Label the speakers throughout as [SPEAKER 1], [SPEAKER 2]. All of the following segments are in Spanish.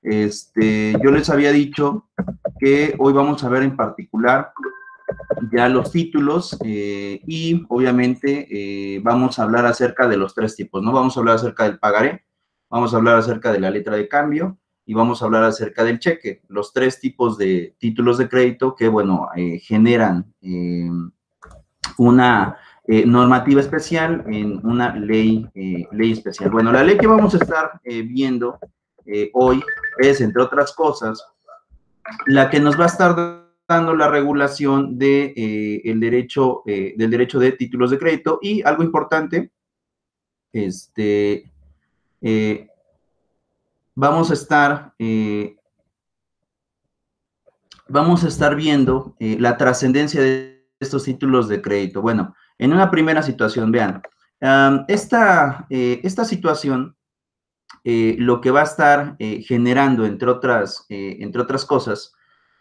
[SPEAKER 1] Yo les había dicho que hoy vamos a ver en particular ya los títulos y obviamente vamos a hablar acerca de los tres tipos, ¿no? Vamos a hablar acerca del pagaré, vamos a hablar acerca de la letra de cambio y vamos a hablar acerca del cheque, los tres tipos de títulos de crédito que, bueno, generan una normativa especial en una ley especial. Bueno, la ley que vamos a estar viendo hoy es, entre otras cosas, la que nos va a estar dando la regulación de, del derecho de títulos de crédito y algo importante, eh, vamos a estar viendo la trascendencia de estos títulos de crédito. Bueno, en una primera situación, vean, esta situación lo que va a estar generando, entre otras cosas,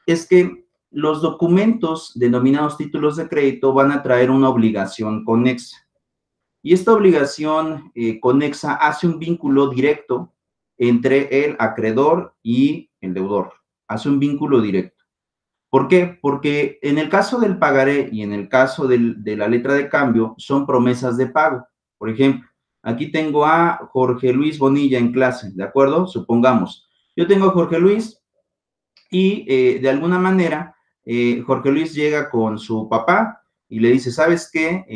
[SPEAKER 1] es que los documentos denominados títulos de crédito van a traer una obligación conexa. Y esta obligación conexa hace un vínculo directo entre el acreedor y el deudor. Hace un vínculo directo. ¿Por qué? Porque en el caso del pagaré y en el caso de la letra de cambio son promesas de pago. Por ejemplo, aquí tengo a Jorge Luis Bonilla en clase, ¿de acuerdo? Supongamos, yo tengo a Jorge Luis y de alguna manera Jorge Luis llega con su papá y le dice, ¿sabes qué?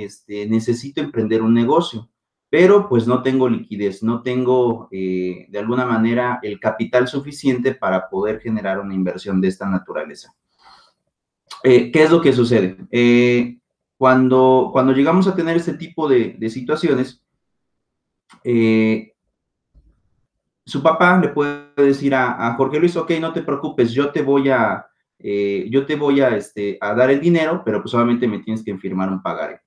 [SPEAKER 1] Necesito emprender un negocio, pero pues no tengo liquidez, no tengo de alguna manera el capital suficiente para poder generar una inversión de esta naturaleza. ¿Qué es lo que sucede? Cuando llegamos a tener este tipo de situaciones, su papá le puede decir a Jorge Luis, ok, no te preocupes, yo te voy a dar el dinero, pero pues obviamente me tienes que firmar un pagaré.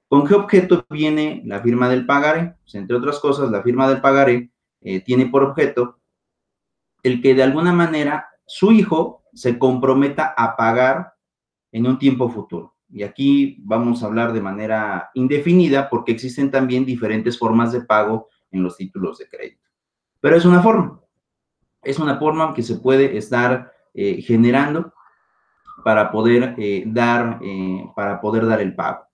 [SPEAKER 1] ¿Con qué objeto viene la firma del pagaré? Pues, entre otras cosas, la firma del pagaré tiene por objeto el que de alguna manera su hijo se comprometa a pagar en un tiempo futuro. Y aquí vamos a hablar de manera indefinida porque existen también diferentes formas de pago en los títulos de crédito. Pero es una forma que se puede estar generando para poder dar el pago.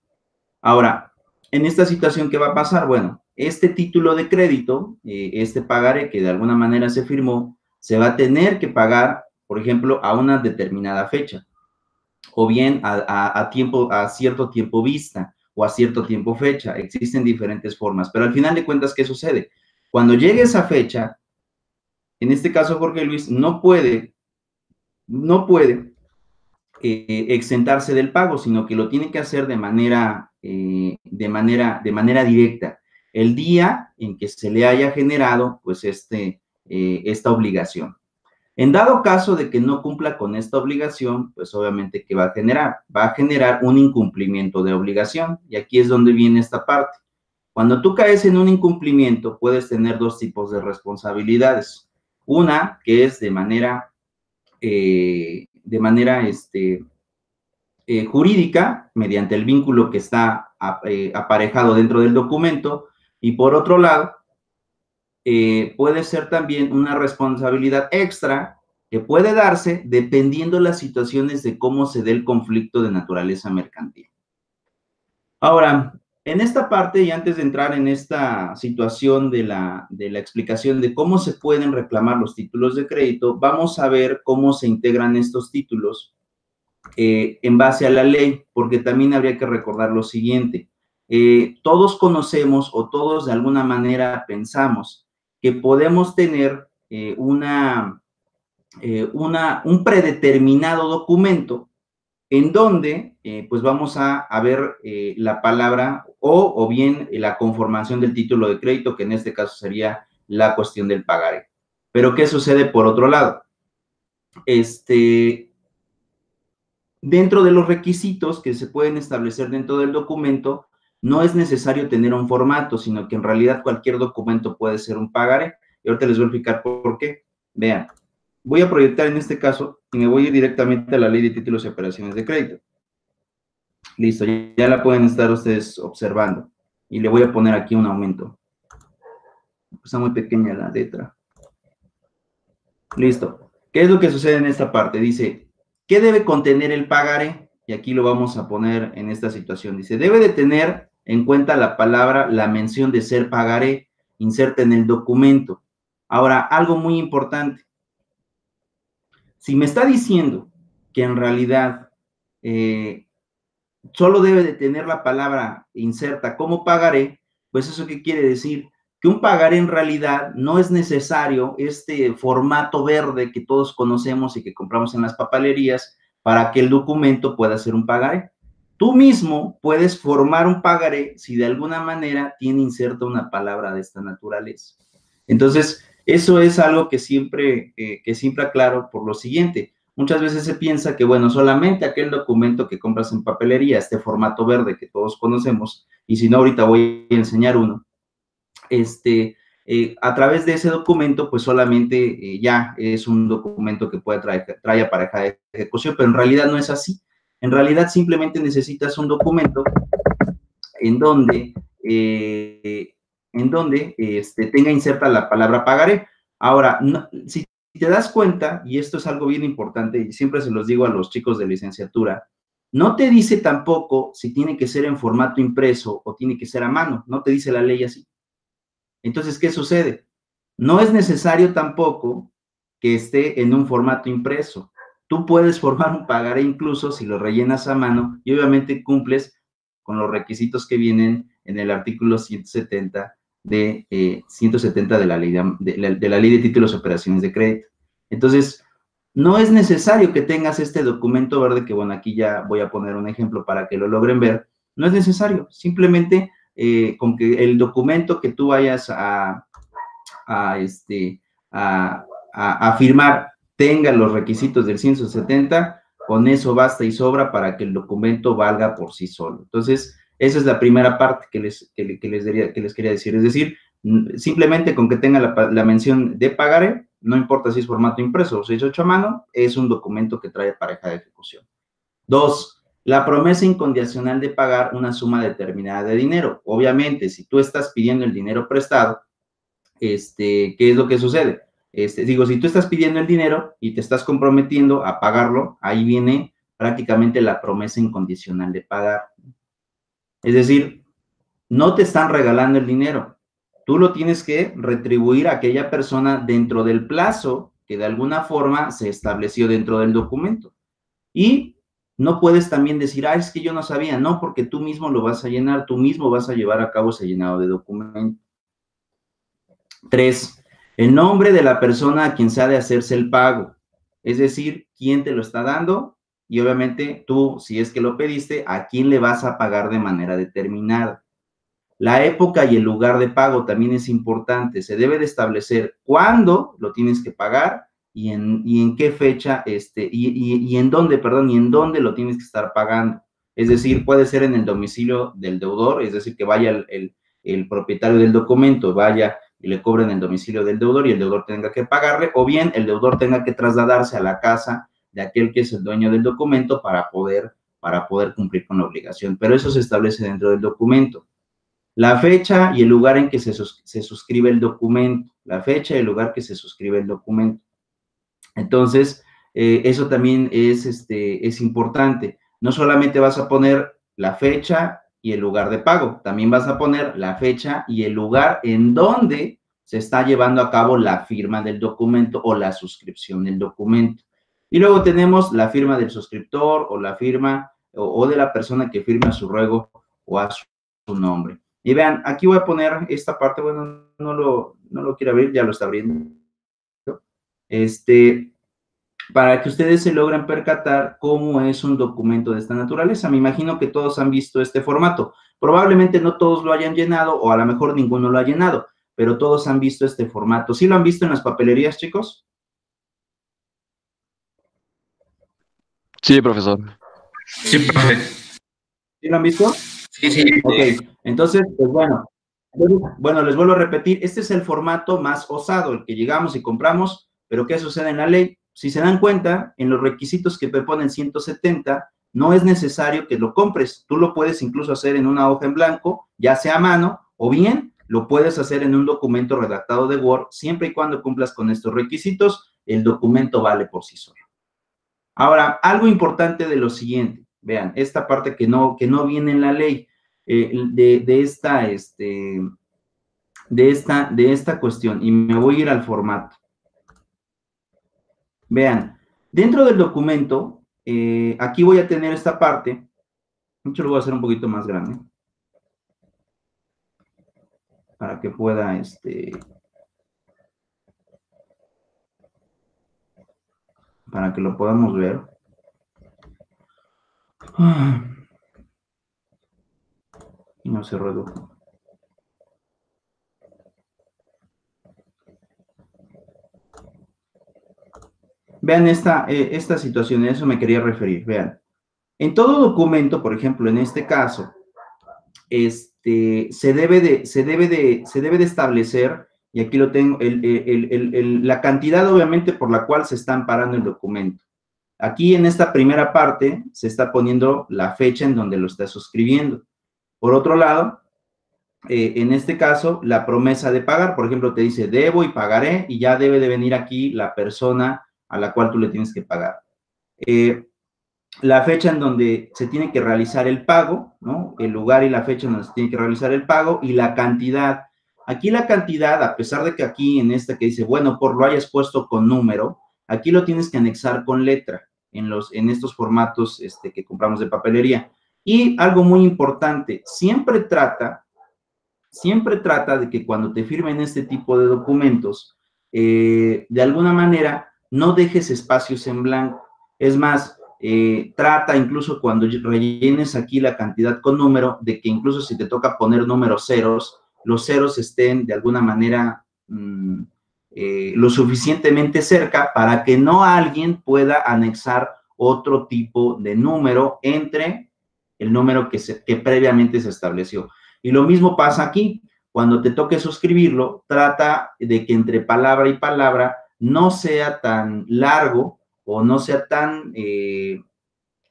[SPEAKER 1] Ahora, en esta situación, ¿qué va a pasar? Bueno, este título de crédito, este pagaré que de alguna manera se firmó, se va a tener que pagar, por ejemplo, a una determinada fecha, o bien a cierto tiempo vista, o a cierto tiempo fecha. Existen diferentes formas, pero al final de cuentas, ¿qué sucede? Cuando llegue esa fecha, en este caso Jorge Luis no puede exentarse del pago, sino que lo tiene que hacer de manera directa. El día en que se le haya generado, pues, esta obligación. En dado caso de que no cumpla con esta obligación, pues obviamente, ¿qué va a generar? Va a generar un incumplimiento de obligación. Y aquí es donde viene esta parte. Cuando tú caes en un incumplimiento, puedes tener dos tipos de responsabilidades. Una, que es de manera jurídica, mediante el vínculo que está aparejado dentro del documento, y por otro lado, puede ser también una responsabilidad extra que puede darse dependiendo las situaciones de cómo se dé el conflicto de naturaleza mercantil. Ahora, en esta parte, y antes de entrar en esta situación de la explicación de cómo se pueden reclamar los títulos de crédito, vamos a ver cómo se integran estos títulos en base a la ley, porque también habría que recordar lo siguiente. Todos conocemos o todos de alguna manera pensamos que podemos tener un predeterminado documento en donde pues vamos a ver la palabra o bien la conformación del título de crédito, que en este caso sería la cuestión del pagaré. Pero ¿qué sucede por otro lado? Dentro de los requisitos que se pueden establecer dentro del documento, no es necesario tener un formato, sino que en realidad cualquier documento puede ser un pagaré. Y ahorita les voy a explicar por qué. Vean, voy a proyectar en este caso y me voy a ir directamente a la ley de títulos y operaciones de crédito. Listo, ya la pueden estar ustedes observando. Y le voy a poner aquí un aumento. Está muy pequeña la letra. Listo. ¿Qué es lo que sucede en esta parte? Dice, ¿qué debe contener el pagaré? Y aquí lo vamos a poner en esta situación. Dice, debe de tener en cuenta la palabra, la mención de ser pagaré, inserta en el documento. Ahora, algo muy importante. Si me está diciendo que en realidad solo debe de tener la palabra inserta como pagaré, pues eso qué quiere decir, que un pagaré en realidad no es necesario este formato verde que todos conocemos y que compramos en las papelerías para que el documento pueda ser un pagaré. Tú mismo puedes formar un pagaré si de alguna manera tiene inserta una palabra de esta naturaleza. Entonces, eso es algo que siempre aclaro por lo siguiente. Muchas veces se piensa que, bueno, solamente aquel documento que compras en papelería, este formato verde que todos conocemos, y si no, ahorita voy a enseñar uno, a través de ese documento, pues solamente ya es un documento que puede traer aparejada de ejecución, pero en realidad no es así. En realidad simplemente necesitas un documento en donde, tenga inserta la palabra pagaré. Ahora, no, si te das cuenta, y esto es algo bien importante, y siempre se los digo a los chicos de licenciatura, no te dice tampoco si tiene que ser en formato impreso o tiene que ser a mano, no te dice la ley así. Entonces, ¿qué sucede? No es necesario tampoco que esté en un formato impreso. Tú puedes formar un pagaré incluso si lo rellenas a mano y obviamente cumples con los requisitos que vienen en el artículo 170 de la ley de la ley de títulos y operaciones de crédito. Entonces, no es necesario que tengas este documento verde, que bueno, aquí ya voy a poner un ejemplo para que lo logren ver. No es necesario, simplemente con que el documento que tú vayas a firmar tenga los requisitos del 170, con eso basta y sobra para que el documento valga por sí solo. Entonces, esa es la primera parte que les quería decir. Es decir, simplemente con que tenga la mención de pagaré, no importa si es formato impreso o si es hecho a mano, es un documento que trae pareja de ejecución. 2. La promesa incondicional de pagar una suma determinada de dinero. Obviamente, si tú estás pidiendo el dinero prestado, ¿qué es lo que sucede? Si tú estás pidiendo el dinero y te estás comprometiendo a pagarlo, ahí viene prácticamente la promesa incondicional de pagar. Es decir, no te están regalando el dinero. Tú lo tienes que retribuir a aquella persona dentro del plazo que de alguna forma se estableció dentro del documento. Y no puedes también decir, es que yo no sabía, no, porque tú mismo lo vas a llenar, tú mismo vas a llevar a cabo ese llenado de documento. 3. El nombre de la persona a quien se ha de hacerse el pago, es decir, quién te lo está dando y obviamente tú, si es que lo pediste, a quién le vas a pagar de manera determinada. La época y el lugar de pago también es importante. Se debe de establecer cuándo lo tienes que pagar y en qué fecha, y en dónde, perdón, y en dónde lo tienes que estar pagando. Es decir, puede ser en el domicilio del deudor, es decir, que vaya el propietario del documento, vaya y le cobren el domicilio del deudor y el deudor tenga que pagarle, o bien el deudor tenga que trasladarse a la casa de aquel que es el dueño del documento para poder cumplir con la obligación. Pero eso se establece dentro del documento. La fecha y el lugar en que se suscribe el documento. La fecha y el lugar que se suscribe el documento. Entonces, eso también es importante. No solamente vas a poner la fecha y el lugar de pago, también vas a poner la fecha y el lugar en donde se está llevando a cabo la firma del documento o la suscripción del documento. Y luego tenemos la firma del suscriptor o la firma o de la persona que firma su ruego o a su nombre. Y vean, aquí voy a poner esta parte, bueno, no lo quiero abrir, ya lo está abriendo. Para que ustedes se logren percatar cómo es un documento de esta naturaleza. Me imagino que todos han visto este formato. Probablemente no todos lo hayan llenado o a lo mejor ninguno lo ha llenado, pero todos han visto este formato. ¿Sí lo han visto en las papelerías, chicos?
[SPEAKER 2] Sí, profesor.
[SPEAKER 3] Sí, profe.
[SPEAKER 1] ¿Sí lo han visto?
[SPEAKER 3] Sí, sí.
[SPEAKER 1] Ok, entonces, pues bueno, les vuelvo a repetir, este es el formato más osado, el que llegamos y compramos, pero ¿qué sucede en la ley? Si se dan cuenta, en los requisitos que te ponen 170, no es necesario que lo compres. Tú lo puedes incluso hacer en una hoja en blanco, ya sea a mano, o bien lo puedes hacer en un documento redactado de Word, siempre y cuando cumplas con estos requisitos, el documento vale por sí solo. Ahora, algo importante de lo siguiente, vean, esta parte que no viene en la ley, de esta cuestión, y me voy a ir al formato. Vean, dentro del documento, aquí voy a tener esta parte, de hecho lo voy a hacer un poquito más grande, para que pueda, para que lo podamos ver. Y no se redujo. Vean esta situación, a eso me quería referir. Vean, en todo documento, por ejemplo, en este caso, se debe de establecer, y aquí lo tengo, la cantidad obviamente por la cual se está amparando el documento. Aquí en esta primera parte se está poniendo la fecha en donde lo está suscribiendo. Por otro lado, en este caso, la promesa de pagar, por ejemplo, te dice debo y pagaré, y ya debe de venir aquí la persona a la cual tú le tienes que pagar. La fecha en donde se tiene que realizar el pago, ¿no? El lugar y la fecha en donde se tiene que realizar el pago y la cantidad. Aquí la cantidad, a pesar de que aquí en esta que dice, bueno, por lo hayas puesto con número, aquí lo tienes que anexar con letra en estos formatos que compramos de papelería. Y algo muy importante, siempre trata de que cuando te firmen este tipo de documentos, de alguna manera, no dejes espacios en blanco. Es más, trata incluso cuando rellenes aquí la cantidad con número, de que incluso si te toca poner números ceros, los ceros estén de alguna manera lo suficientemente cerca para que no alguien pueda anexar otro tipo de número entre el número que previamente se estableció. Y lo mismo pasa aquí. Cuando te toque suscribirlo, trata de que entre palabra y palabra no sea tan largo o no sea tan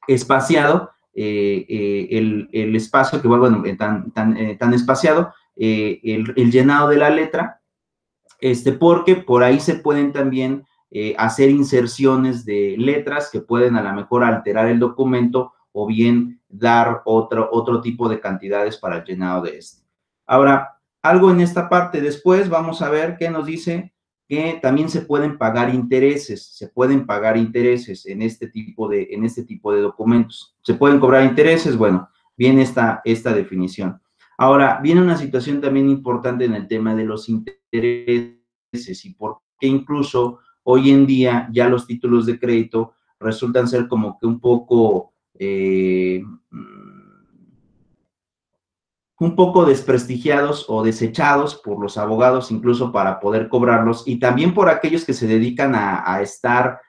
[SPEAKER 1] espaciado el espacio que va, bueno, tan espaciado, el llenado de la letra, porque por ahí se pueden también hacer inserciones de letras que pueden a lo mejor alterar el documento o bien dar otro tipo de cantidades para el llenado de este. Ahora, algo en esta parte, después vamos a ver qué nos dice que también se pueden pagar intereses, en este tipo de documentos. ¿Se pueden cobrar intereses? Bueno, viene esta definición. Ahora, viene una situación también importante en el tema de los intereses y por qué incluso hoy en día ya los títulos de crédito resultan ser como que un poco desprestigiados o desechados por los abogados incluso para poder cobrarlos y también por aquellos que se dedican a estar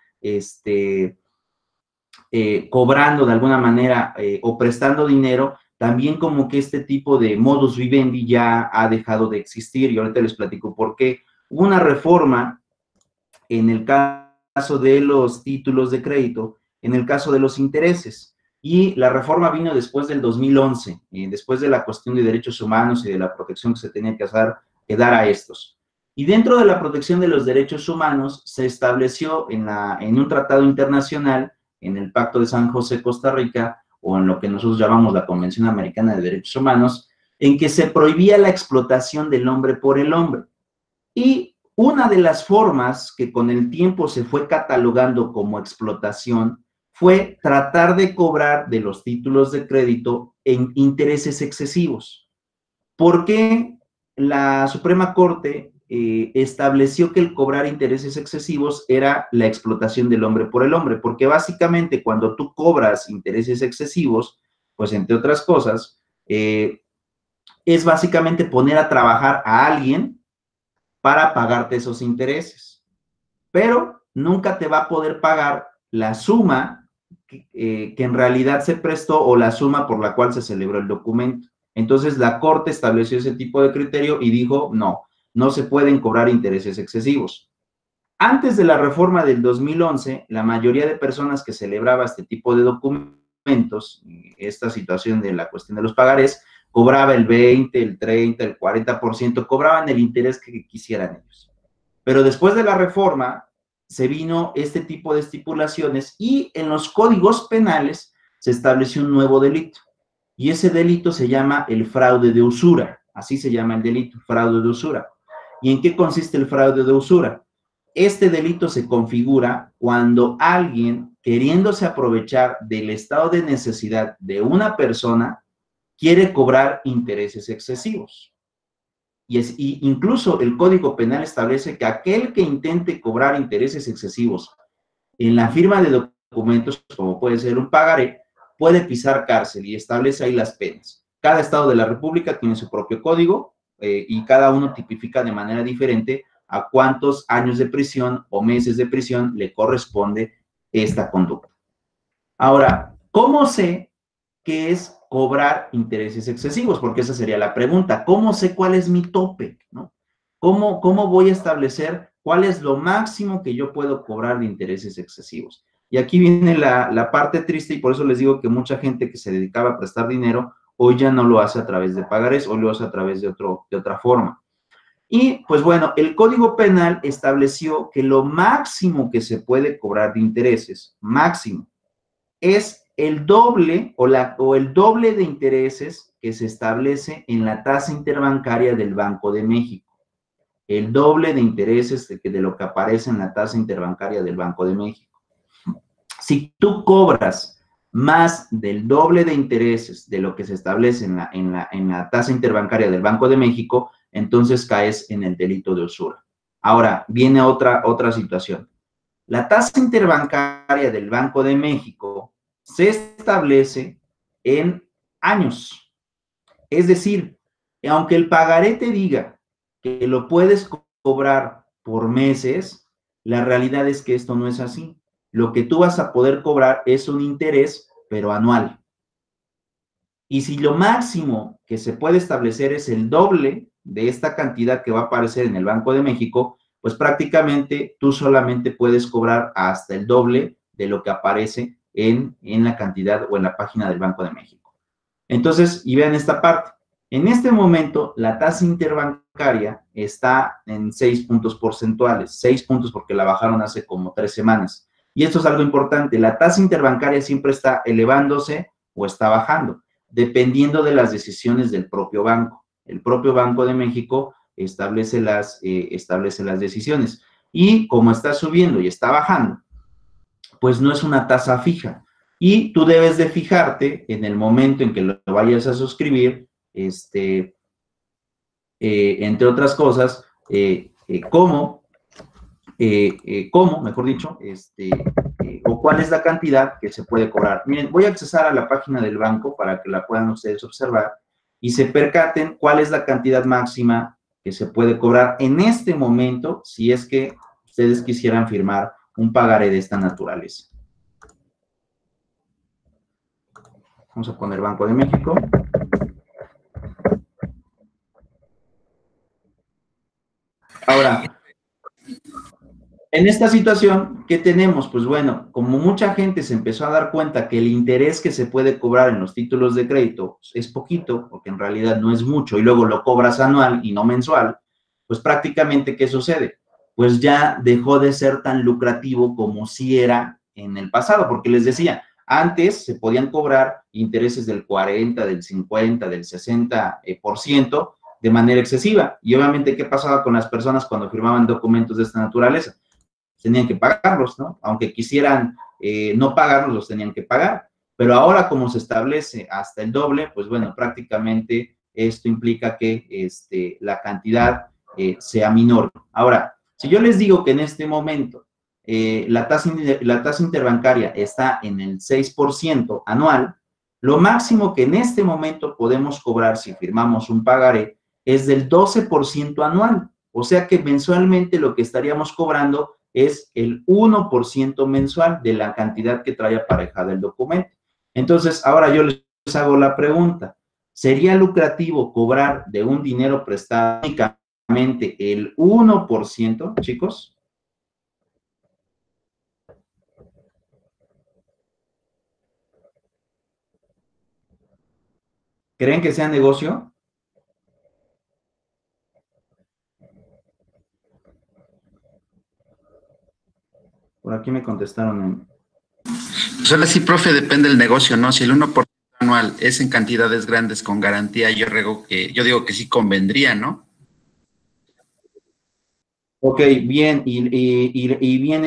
[SPEAKER 1] cobrando de alguna manera o prestando dinero, también como que este tipo de modus vivendi ya ha dejado de existir y ahorita les platico por qué. Hubo una reforma en el caso de los títulos de crédito, en el caso de los intereses. Y la reforma vino después del 2011, después de la cuestión de derechos humanos y de la protección que se tenía que dar a estos. Y dentro de la protección de los derechos humanos se estableció en un tratado internacional, en el Pacto de San José, Costa Rica, o en lo que nosotros llamamos la Convención Americana de Derechos Humanos, en que se prohibía la explotación del hombre por el hombre. Y una de las formas que con el tiempo se fue catalogando como explotación fue tratar de cobrar de los títulos de crédito en intereses excesivos. ¿Por qué la Suprema Corte estableció que el cobrar intereses excesivos era la explotación del hombre por el hombre? Porque básicamente cuando tú cobras intereses excesivos, pues entre otras cosas, es básicamente poner a trabajar a alguien para pagarte esos intereses. Pero nunca te va a poder pagar la suma que en realidad se prestó o la suma por la cual se celebró el documento. Entonces, la Corte estableció ese tipo de criterio y dijo, no se pueden cobrar intereses excesivos. Antes de la reforma del 2011, la mayoría de personas que celebraba este tipo de documentos, esta situación de la cuestión de los pagarés, cobraba el 20, el 30, el 40%, cobraban el interés que quisieran ellos. Pero después de la reforma, se vino este tipo de estipulaciones y en los códigos penales se estableció un nuevo delito. Y ese delito se llama el fraude de usura. Así se llama el delito, fraude de usura. ¿Y en qué consiste el fraude de usura? Este delito se configura cuando alguien, queriéndose aprovechar del estado de necesidad de una persona, quiere cobrar intereses excesivos. Y incluso el Código Penal establece que aquel que intente cobrar intereses excesivos en la firma de documentos, como puede ser un pagaré, puede pisar cárcel y establece ahí las penas. Cada estado de la República tiene su propio código y cada uno tipifica de manera diferente a cuántos años de prisión o meses de prisión le corresponde esta conducta. Ahora, ¿cómo sé qué es cobrar intereses excesivos? Porque esa sería la pregunta. ¿Cómo sé cuál es mi tope? ¿No? ¿Cómo voy a establecer cuál es lo máximo que yo puedo cobrar de intereses excesivos? Y aquí viene la parte triste y por eso les digo que mucha gente que se dedicaba a prestar dinero hoy ya no lo hace a través de pagarés, hoy lo hace a través de otra forma. Y pues bueno, el Código Penal estableció que lo máximo que se puede cobrar de intereses, máximo, es el doble o el doble de intereses que se establece en la tasa interbancaria del Banco de México. El doble de intereses de lo que aparece en la tasa interbancaria del Banco de México. Si tú cobras más del doble de intereses de lo que se establece en la tasa interbancaria del Banco de México, entonces caes en el delito de usura. Ahora, viene otra situación. La tasa interbancaria del Banco de México se establece en años. Es decir, aunque el pagaré te diga que lo puedes cobrar por meses, la realidad es que esto no es así. Lo que tú vas a poder cobrar es un interés, pero anual. Y si lo máximo que se puede establecer es el doble de esta cantidad que va a aparecer en el Banco de México, pues prácticamente tú solamente puedes cobrar hasta el doble de lo que aparece en la cantidad o en la página del Banco de México. Entonces, y vean esta parte. En este momento, la tasa interbancaria está en 6 puntos porcentuales, 6 puntos porque la bajaron hace como 3 semanas. Y esto es algo importante, la tasa interbancaria siempre está elevándose o está bajando, dependiendo de las decisiones del propio banco. El propio Banco de México establece las decisiones. Y como está subiendo y está bajando, pues no es una tasa fija. Y tú debes de fijarte en el momento en que lo vayas a suscribir, entre otras cosas, cómo, mejor dicho, o cuál es la cantidad que se puede cobrar. Miren, voy a accesar a la página del banco para que la puedan ustedes observar y se percaten cuál es la cantidad máxima que se puede cobrar en este momento si es que ustedes quisieran firmar un pagaré de esta naturaleza. Vamos a poner Banco de México. Ahora, en esta situación, ¿qué tenemos? Pues bueno, como mucha gente se empezó a dar cuenta que el interés que se puede cobrar en los títulos de crédito es poquito, porque en realidad no es mucho, y luego lo cobras anual y no mensual, pues prácticamente, ¿qué sucede? Pues ya dejó de ser tan lucrativo como si era en el pasado, porque les decía, antes se podían cobrar intereses del 40, del 50, del 60% de manera excesiva. Y obviamente, ¿qué pasaba con las personas cuando firmaban documentos de esta naturaleza? Tenían que pagarlos, ¿no? Aunque quisieran no pagarlos, los tenían que pagar. Pero ahora, como se establece hasta el doble, pues bueno, prácticamente esto implica que la cantidad sea menor. Ahora, si yo les digo que en este momento la tasa interbancaria está en el 6% anual, lo máximo que en este momento podemos cobrar si firmamos un pagaré es del 12% anual. O sea que mensualmente lo que estaríamos cobrando es el 1% mensual de la cantidad que trae aparejada el documento. Entonces, ahora yo les hago la pregunta, ¿sería lucrativo cobrar de un dinero prestado únicamente el 1%, chicos? ¿Creen que sea negocio? Por aquí me contestaron.
[SPEAKER 3] Pues ahora sí, profe, depende del negocio, ¿no? Si el 1% anual es en cantidades grandes con garantía, yo digo que sí convendría, ¿no?
[SPEAKER 1] Ok, bien, y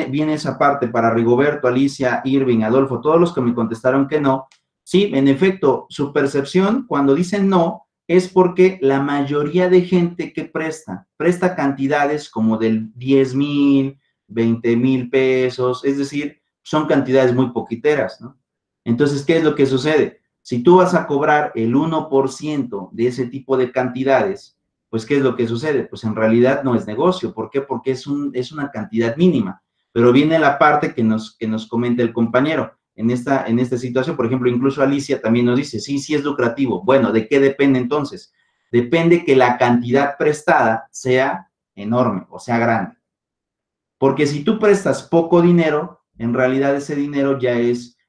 [SPEAKER 1] viene esa parte para Rigoberto, Alicia, Irving, Adolfo, todos los que me contestaron que no. Sí, en efecto, su percepción cuando dicen no es porque la mayoría de gente que presta cantidades como del 10,000, 20,000 pesos, es decir, son cantidades muy poquiteras, ¿no? Entonces, ¿qué es lo que sucede? Si tú vas a cobrar el 1% de ese tipo de cantidades, pues, ¿qué es lo que sucede? Pues en realidad no es negocio. ¿Por qué? Porque es una cantidad mínima. Pero viene la parte que nos comenta el compañero. En esta situación, por ejemplo, incluso Alicia también nos dice, sí, sí es lucrativo. Bueno, ¿de qué depende entonces? Depende que la cantidad prestada sea enorme o sea grande. Porque si tú prestas poco dinero, en realidad ese dinero ya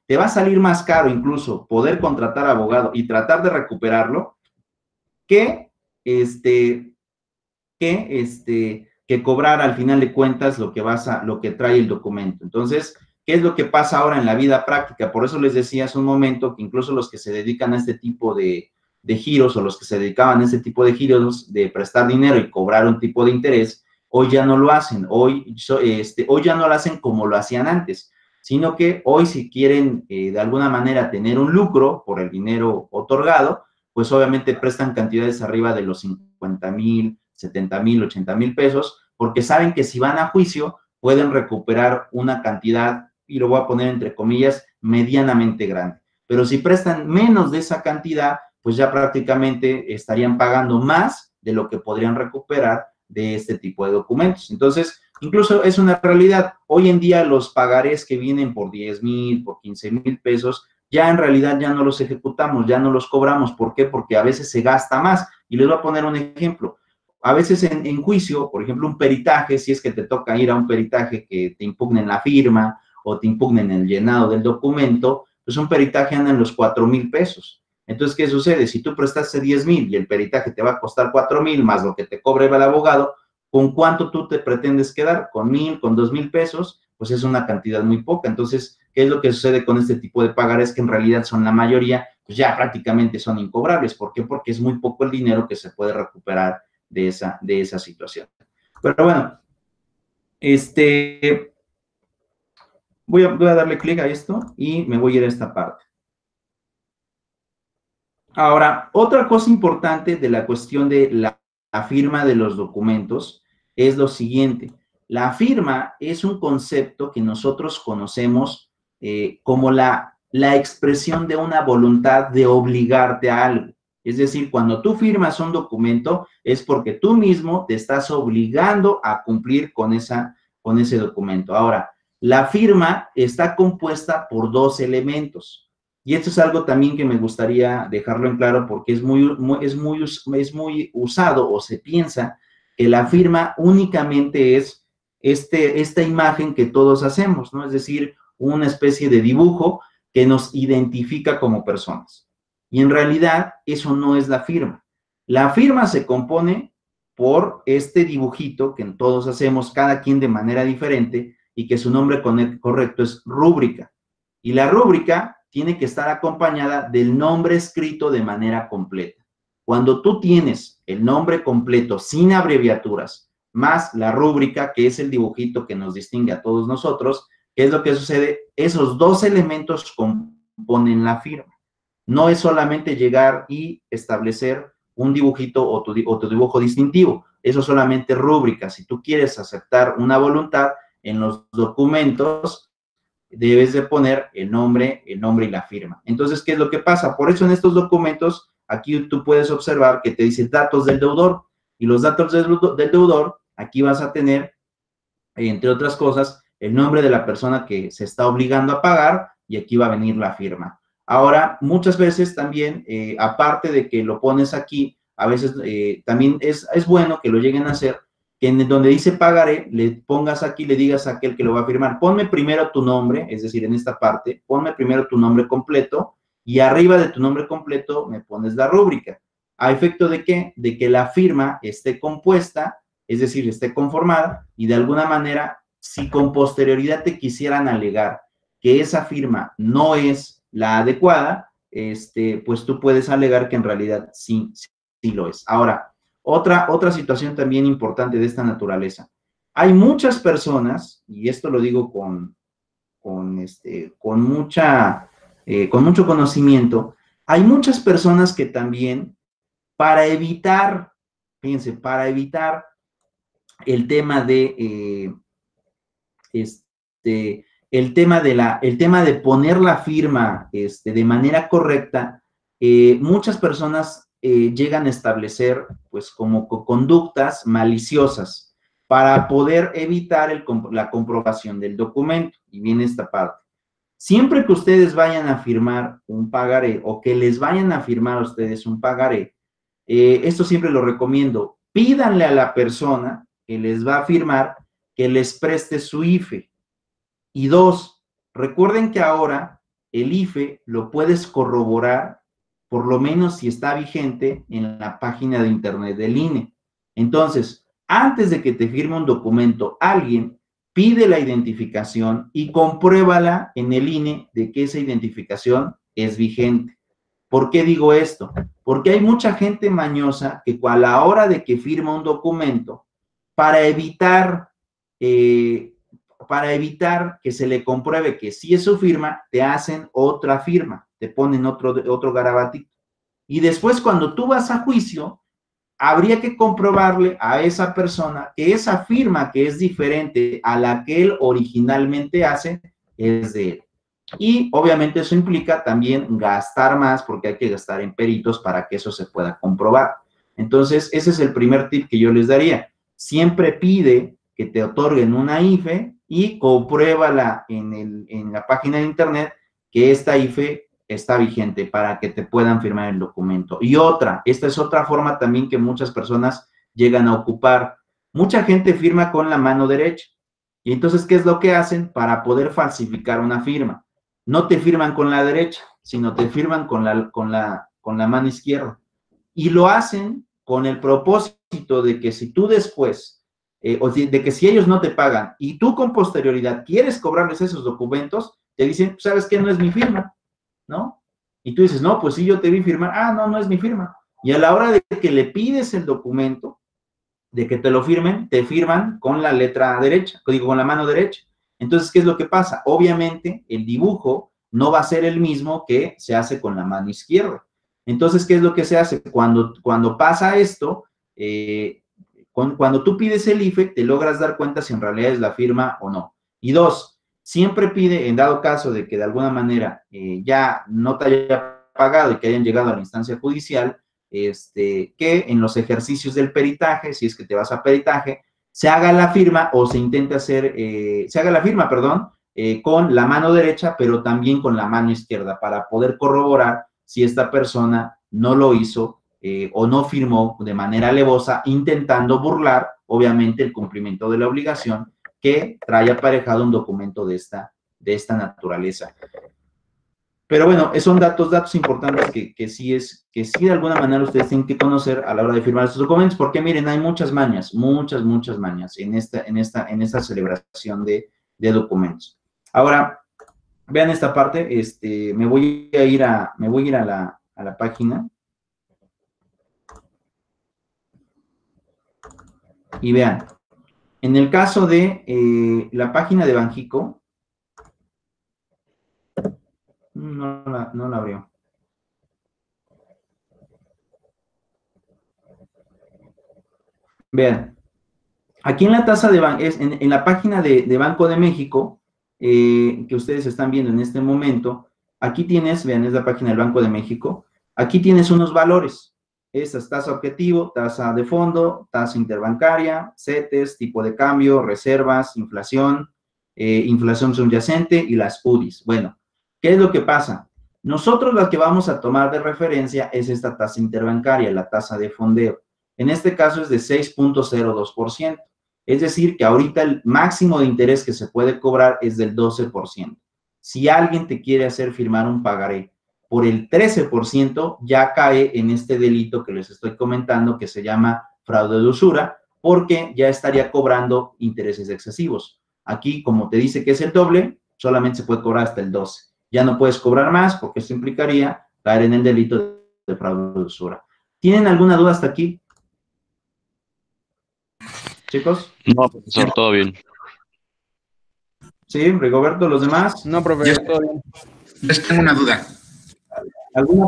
[SPEAKER 1] te va a salir más caro incluso poder contratar abogado y tratar de recuperarlo que que cobrar al final de cuentas lo que trae el documento. Entonces, ¿qué es lo que pasa ahora en la vida práctica? Por eso les decía hace un momento que incluso los que se dedican a este tipo de giros o los que se dedicaban a este tipo de giros de prestar dinero y cobrar un tipo de interés, hoy ya no lo hacen, hoy ya no lo hacen como lo hacían antes, sino que hoy si quieren de alguna manera tener un lucro por el dinero otorgado, pues obviamente prestan cantidades arriba de los 50,000, 70,000, 80,000 pesos, porque saben que si van a juicio pueden recuperar una cantidad, y lo voy a poner entre comillas, medianamente grande. Pero si prestan menos de esa cantidad, pues ya prácticamente estarían pagando más de lo que podrían recuperar de este tipo de documentos. Entonces, incluso es una realidad. Hoy en día los pagarés que vienen por 10,000, por 15,000 pesos, ya en realidad ya no los ejecutamos, ya no los cobramos. ¿Por qué? Porque a veces se gasta más. Y les voy a poner un ejemplo. A veces en juicio, por ejemplo, un peritaje, si es que te toca ir a un peritaje que te impugnen la firma o te impugnen el llenado del documento, pues un peritaje anda en los 4,000 pesos. Entonces, ¿qué sucede? Si tú prestaste 10,000 y el peritaje te va a costar 4,000 más lo que te cobre el abogado, ¿con cuánto tú te pretendes quedar? ¿Con 1,000, con 2,000 pesos? Pues es una cantidad muy poca. Entonces, ¿qué es lo que sucede con este tipo de pagares que en realidad son la mayoría? Pues ya prácticamente son incobrables. ¿Por qué? Porque es muy poco el dinero que se puede recuperar de esa situación. Pero bueno, voy a darle clic a esto y me voy a ir a esta parte. Ahora, otra cosa importante de la cuestión de la firma de los documentos es lo siguiente. La firma es un concepto que nosotros conocemos como la expresión de una voluntad de obligarte a algo. Es decir, cuando tú firmas un documento es porque tú mismo te estás obligando a cumplir con ese documento. Ahora, la firma está compuesta por dos elementos. Y esto es algo también que me gustaría dejarlo en claro porque es muy usado o se piensa que la firma únicamente es esta imagen que todos hacemos, ¿no? Es decir, una especie de dibujo que nos identifica como personas. Y en realidad eso no es la firma. La firma se compone por este dibujito que todos hacemos, cada quien de manera diferente, y que su nombre correcto es rúbrica. Y la rúbrica tiene que estar acompañada del nombre escrito de manera completa. Cuando tú tienes el nombre completo sin abreviaturas, más la rúbrica, que es el dibujito que nos distingue a todos nosotros, ¿qué es lo que sucede? Esos dos elementos componen la firma. No es solamente llegar y establecer un dibujito o tu dibujo distintivo. Eso solamente es rúbrica. Si tú quieres aceptar una voluntad en los documentos, debes de poner el nombre y la firma. Entonces, ¿qué es lo que pasa? Por eso en estos documentos, aquí tú puedes observar que te dice datos del deudor, y los datos del deudor, aquí vas a tener, entre otras cosas, el nombre de la persona que se está obligando a pagar, y aquí va a venir la firma. Ahora, muchas veces también, aparte de que lo pones aquí, a veces también es bueno que lo lleguen a hacer, que en donde dice pagaré, le pongas aquí, le digas a aquel que lo va a firmar, ponme primero tu nombre, es decir, en esta parte, ponme primero tu nombre completo, y arriba de tu nombre completo me pones la rúbrica. ¿A efecto de qué? De que la firma esté compuesta, es decir, esté conformada, y de alguna manera, si con posterioridad te quisieran alegar que esa firma no es la adecuada, pues tú puedes alegar que en realidad sí lo es. Ahora, otra situación también importante de esta naturaleza. Hay muchas personas, y esto lo digo con mucho conocimiento, hay muchas personas que también, para evitar, fíjense, para evitar el tema de, el tema de poner la firma de manera correcta, muchas personas llegan a establecer, pues, como conductas maliciosas para poder evitar la comprobación del documento. Y viene esta parte. Siempre que ustedes vayan a firmar un pagaré o que les vayan a firmar a ustedes un pagaré, esto siempre lo recomiendo, pídanle a la persona que les va a firmar que les preste su IFE. Y dos, recuerden que ahora el IFE lo puedes corroborar, por lo menos si está vigente, en la página de internet del INE. Entonces, antes de que te firme un documento alguien, pide la identificación y compruébala en el INE de que esa identificación es vigente. ¿Por qué digo esto? Porque hay mucha gente mañosa que a la hora de que firma un documento, para evitar que se le compruebe que sí es su firma, te hacen otra firma, te ponen otro garabatito. Y después, cuando tú vas a juicio, habría que comprobarle a esa persona que esa firma que es diferente a la que él originalmente hace es de él. Y obviamente eso implica también gastar más, porque hay que gastar en peritos para que eso se pueda comprobar. Entonces, ese es el primer tip que yo les daría. Siempre pide que te otorguen una IFE y compruébala en la página de internet que esta IFE está vigente para que te puedan firmar el documento. Y esta es otra forma también que muchas personas llegan a ocupar. Mucha gente firma con la mano derecha. Y entonces, ¿qué es lo que hacen para poder falsificar una firma? No te firman con la derecha, sino te firman con la mano izquierda. Y lo hacen con el propósito de que si tú después, de que si ellos no te pagan y tú con posterioridad quieres cobrarles esos documentos, te dicen, ¿sabes qué? No es mi firma, ¿no? Y tú dices, no, pues sí, yo te vi firmar. Ah, no, no es mi firma. Y a la hora de que le pides el documento, de que te lo firmen, te firman con la letra derecha, digo, con la mano derecha. Entonces, ¿qué es lo que pasa? Obviamente, el dibujo no va a ser el mismo que se hace con la mano izquierda. Entonces, ¿qué es lo que se hace? Cuando pasa esto, cuando tú pides el IFE, te logras dar cuenta si en realidad es la firma o no. Y dos, siempre pide, en dado caso de que de alguna manera ya no te haya pagado y que hayan llegado a la instancia judicial, que en los ejercicios del peritaje, si es que te vas a peritaje, se haga la firma o se intente hacer, se haga la firma, perdón, con la mano derecha, pero también con la mano izquierda, para poder corroborar si esta persona no lo hizo o no firmó de manera alevosa, intentando burlar, obviamente, el cumplimiento de la obligación que trae aparejado un documento de esta naturaleza. Pero bueno, son datos importantes que sí de alguna manera ustedes tienen que conocer a la hora de firmar estos documentos, porque miren, hay muchas mañas, muchas mañas en esta celebración de documentos. Ahora, vean esta parte, me voy a ir a la página. Y vean, en el caso de la página de Banjico, no la abrió. Vean, aquí en la tasa en la página de Banco de México, que ustedes están viendo en este momento, aquí tienes, vean, es la página del Banco de México, aquí tienes unos valores. Esta es tasa objetivo, tasa de fondo, tasa interbancaria, CETES, tipo de cambio, reservas, inflación, inflación subyacente y las UDIs. Bueno, ¿qué es lo que pasa? Nosotros lo que vamos a tomar de referencia es esta tasa interbancaria, la tasa de fondeo. En este caso es de 6.02%. Es decir, que ahorita el máximo de interés que se puede cobrar es del 12%. Si alguien te quiere hacer firmar un pagaré por el 13%, ya cae en este delito que les estoy comentando, que se llama fraude de usura, porque ya estaría cobrando intereses excesivos. Aquí, como te dice que es el doble, solamente se puede cobrar hasta el 12. Ya no puedes cobrar más, porque esto implicaría caer en el delito de fraude de usura. ¿Tienen alguna duda hasta aquí? Chicos.
[SPEAKER 2] No, profesor, todo bien.
[SPEAKER 1] Sí, Rigoberto, ¿los demás?
[SPEAKER 4] No, profe, todo bien.
[SPEAKER 3] Yo tengo una duda.
[SPEAKER 1] ¿Alguna?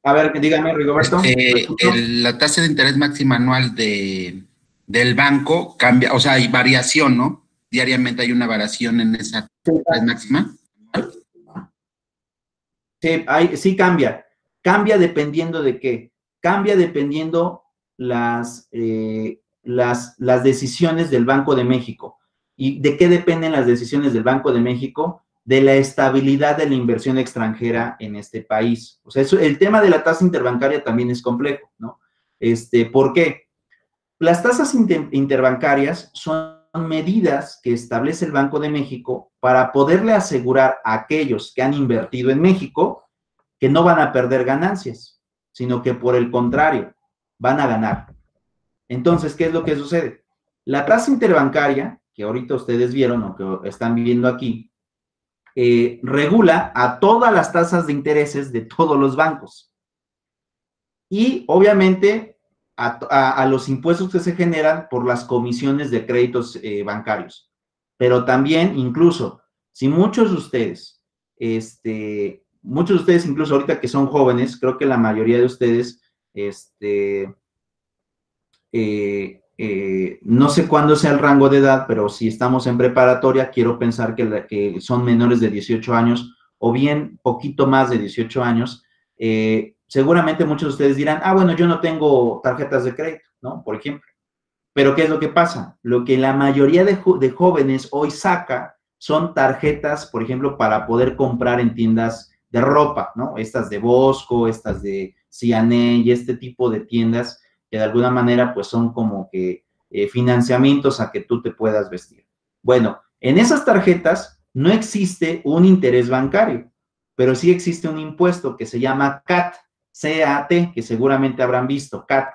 [SPEAKER 1] A ver, dígame, Rigoberto.
[SPEAKER 3] La tasa de interés máxima anual del banco cambia, o sea, hay variación, ¿no? Diariamente hay una variación en esa tasa máxima.
[SPEAKER 1] Sí, cambia. Cambia dependiendo de qué. Cambia dependiendo las decisiones del Banco de México. ¿Y de qué dependen las decisiones del Banco de México? De la estabilidad de la inversión extranjera en este país. O sea, el tema de la tasa interbancaria también es complejo, ¿no? ¿Por qué? Las tasas interbancarias son medidas que establece el Banco de México para poderle asegurar a aquellos que han invertido en México que no van a perder ganancias, sino que por el contrario, van a ganar. Entonces, ¿qué es lo que sucede? La tasa interbancaria, que ahorita ustedes vieron o que están viendo aquí, regula a todas las tasas de intereses de todos los bancos. Y obviamente a los impuestos que se generan por las comisiones de créditos bancarios. Pero también, incluso, si muchos de ustedes, incluso ahorita que son jóvenes, creo que la mayoría de ustedes, no sé cuándo sea el rango de edad, pero si estamos en preparatoria, quiero pensar que son menores de 18 años o bien poquito más de 18 años, seguramente muchos de ustedes dirán, bueno, yo no tengo tarjetas de crédito, ¿no? Por ejemplo. Pero ¿qué es lo que pasa? Lo que la mayoría de jóvenes hoy saca son tarjetas, por ejemplo, para poder comprar en tiendas de ropa, ¿no? Estas de Bosco, estas de C&A y este tipo de tiendas que de alguna manera pues son como que financiamientos a que tú te puedas vestir. Bueno, en esas tarjetas no existe un interés bancario, pero sí existe un impuesto que se llama CAT, C-A-T, que seguramente habrán visto, CAT.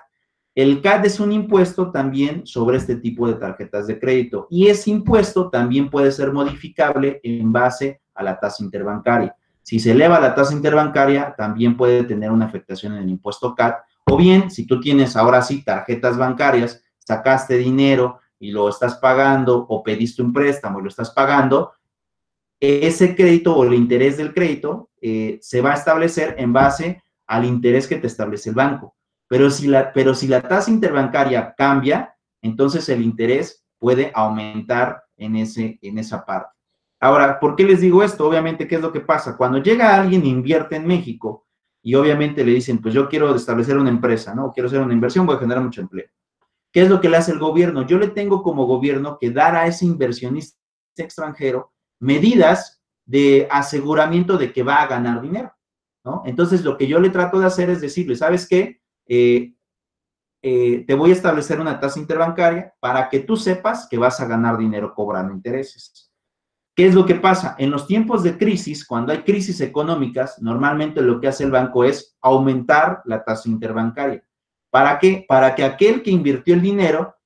[SPEAKER 1] El CAT es un impuesto también sobre este tipo de tarjetas de crédito y ese impuesto también puede ser modificable en base a la tasa interbancaria. Si se eleva la tasa interbancaria, también puede tener una afectación en el impuesto CAT, o bien, si tú tienes ahora sí tarjetas bancarias, sacaste dinero y lo estás pagando o pediste un préstamo y lo estás pagando, ese crédito o el interés del crédito se va a establecer en base al interés que te establece el banco. Pero si la tasa interbancaria cambia, entonces el interés puede aumentar en esa parte. Ahora, ¿por qué les digo esto? Obviamente, ¿qué es lo que pasa? Cuando llega alguien e invierte en México y obviamente le dicen, pues yo quiero establecer una empresa, ¿no? Quiero hacer una inversión, voy a generar mucho empleo. ¿Qué es lo que le hace el gobierno? Yo le tengo como gobierno que dar a ese inversionista extranjero medidas de aseguramiento de que va a ganar dinero, ¿no? Entonces, lo que yo le trato de hacer es decirle, ¿sabes qué? Te voy a establecer una tasa interbancaria para que tú sepas que vas a ganar dinero cobrando intereses. ¿Qué es lo que pasa? En los tiempos de crisis, cuando hay crisis económicas, normalmente lo que hace el banco es aumentar la tasa interbancaria. ¿Para qué? Para que aquel que invirtió el dinero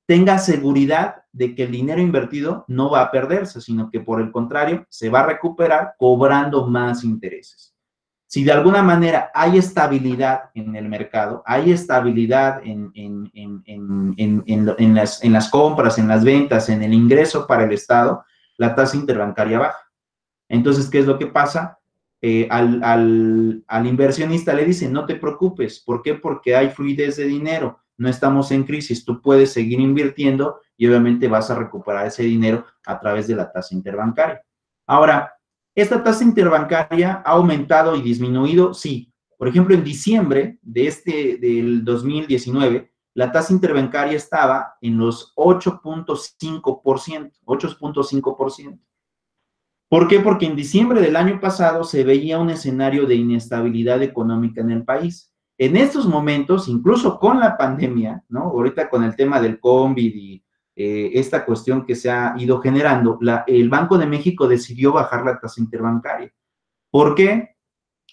[SPEAKER 1] tenga seguridad de que el dinero invertido no va a perderse, sino que por el contrario se va a recuperar cobrando más intereses. Si de alguna manera hay estabilidad en el mercado, hay estabilidad en las compras, en las ventas, en el ingreso para el Estado, la tasa interbancaria baja. Entonces, ¿qué es lo que pasa? Al inversionista le dicen, no te preocupes. ¿Por qué? Porque hay fluidez de dinero, no estamos en crisis, tú puedes seguir invirtiendo y obviamente vas a recuperar ese dinero a través de la tasa interbancaria. Ahora, ¿esta tasa interbancaria ha aumentado y disminuido? Sí. Por ejemplo, en diciembre del 2019, la tasa interbancaria estaba en los 8.5%, 8.5%. ¿Por qué? Porque en diciembre del año pasado se veía un escenario de inestabilidad económica en el país. En estos momentos, incluso con la pandemia, ¿no? Ahorita con el tema del COVID y esta cuestión que se ha ido generando, el Banco de México decidió bajar la tasa interbancaria. ¿Por qué?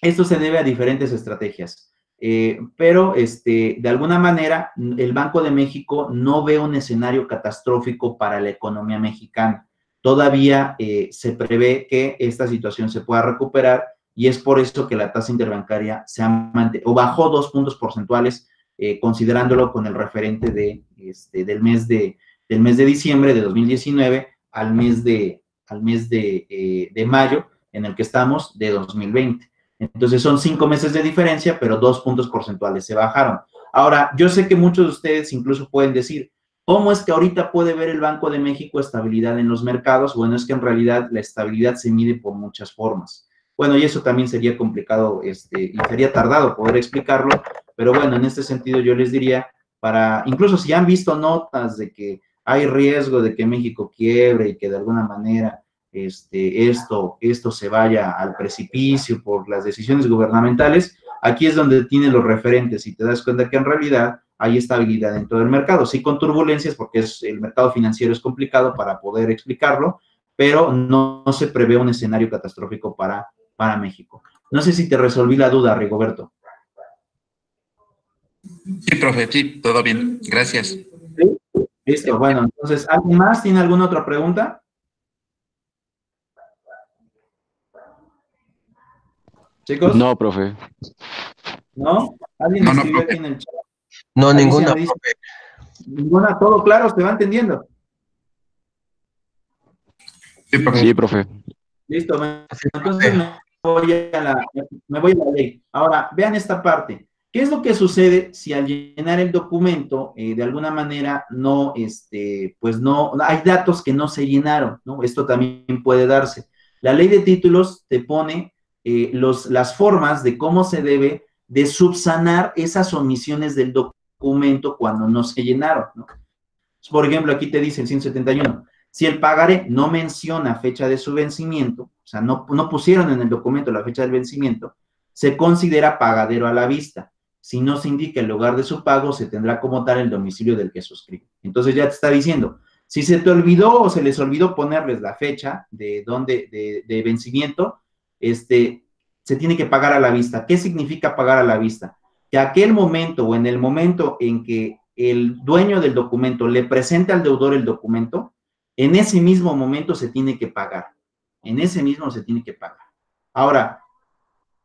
[SPEAKER 1] Esto se debe a diferentes estrategias, pero de alguna manera el Banco de México no ve un escenario catastrófico para la economía mexicana. Todavía se prevé que esta situación se pueda recuperar y es por eso que la tasa interbancaria se ha o bajó 2 puntos porcentuales, considerándolo con el referente del mes de diciembre de 2019 al mes de mayo en el que estamos de 2020. Entonces son 5 meses de diferencia, pero 2 puntos porcentuales se bajaron. Ahora, yo sé que muchos de ustedes incluso pueden decir, ¿cómo es que ahorita puede ver el Banco de México estabilidad en los mercados? Bueno, es que en realidad la estabilidad se mide por muchas formas. Bueno, y eso también sería complicado y sería tardado poder explicarlo, pero bueno, en este sentido yo les diría, incluso si han visto notas de que hay riesgo de que México quiebre y que de alguna manera esto se vaya al precipicio por las decisiones gubernamentales, aquí es donde tienen los referentes y te das cuenta que en realidad hay estabilidad en todo el mercado, sí con turbulencias porque el mercado financiero es complicado para poder explicarlo, pero no se prevé un escenario catastrófico para México. No sé si te resolví la duda, Rigoberto.
[SPEAKER 3] Sí, profe, sí, todo bien, gracias.
[SPEAKER 1] ¿Sí? Listo, bueno, entonces, ¿alguien más tiene alguna otra pregunta? ¿Chicos?
[SPEAKER 2] No, profe.
[SPEAKER 1] ¿No? ¿Alguien
[SPEAKER 3] No,
[SPEAKER 1] escribió
[SPEAKER 3] profe.
[SPEAKER 1] aquí en el chat?
[SPEAKER 4] No,
[SPEAKER 1] Alicia
[SPEAKER 4] ninguna,
[SPEAKER 1] me dice,
[SPEAKER 4] profe.
[SPEAKER 1] ninguna, todo claro, ¿se va entendiendo?
[SPEAKER 3] Sí, profe.
[SPEAKER 2] Sí, profe.
[SPEAKER 1] Listo, entonces me voy a la ley. Ahora, vean esta parte. ¿Qué es lo que sucede si al llenar el documento, de alguna manera, no, pues no, hay datos que no se llenaron, ¿no? Esto también puede darse. La ley de títulos te pone las formas de cómo se debe de subsanar esas omisiones del documento cuando no se llenaron, ¿no? Por ejemplo, aquí te dice el 171, si el pagaré no menciona fecha de su vencimiento, o sea, no pusieron en el documento la fecha del vencimiento, se considera pagadero a la vista. Si no se indica el lugar de su pago, se tendrá como tal el domicilio del que suscribe. Entonces ya te está diciendo, si se te olvidó o se les olvidó ponerles la fecha de vencimiento, se tiene que pagar a la vista. ¿Qué significa pagar a la vista? Que aquel momento o en el momento en que el dueño del documento le presenta al deudor el documento, en ese mismo momento se tiene que pagar. En ese mismo se tiene que pagar. Ahora,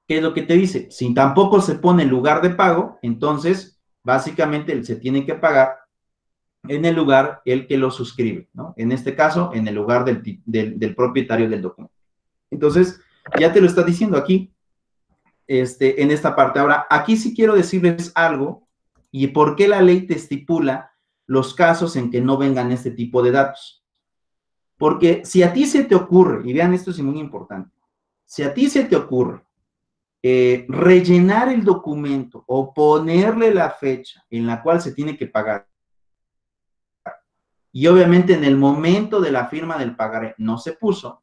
[SPEAKER 1] ¿qué es lo que te dice? Si tampoco se pone el lugar de pago, entonces básicamente se tiene que pagar en el lugar el que lo suscribe, ¿no? En este caso, en el lugar del propietario del documento. Entonces, ya te lo está diciendo aquí, en esta parte. Ahora, aquí sí quiero decirles algo y por qué la ley te estipula los casos en que no vengan este tipo de datos. Porque si a ti se te ocurre, y vean esto es muy importante, si a ti se te ocurre rellenar el documento o ponerle la fecha en la cual se tiene que pagar, y obviamente en el momento de la firma del pagaré no se puso,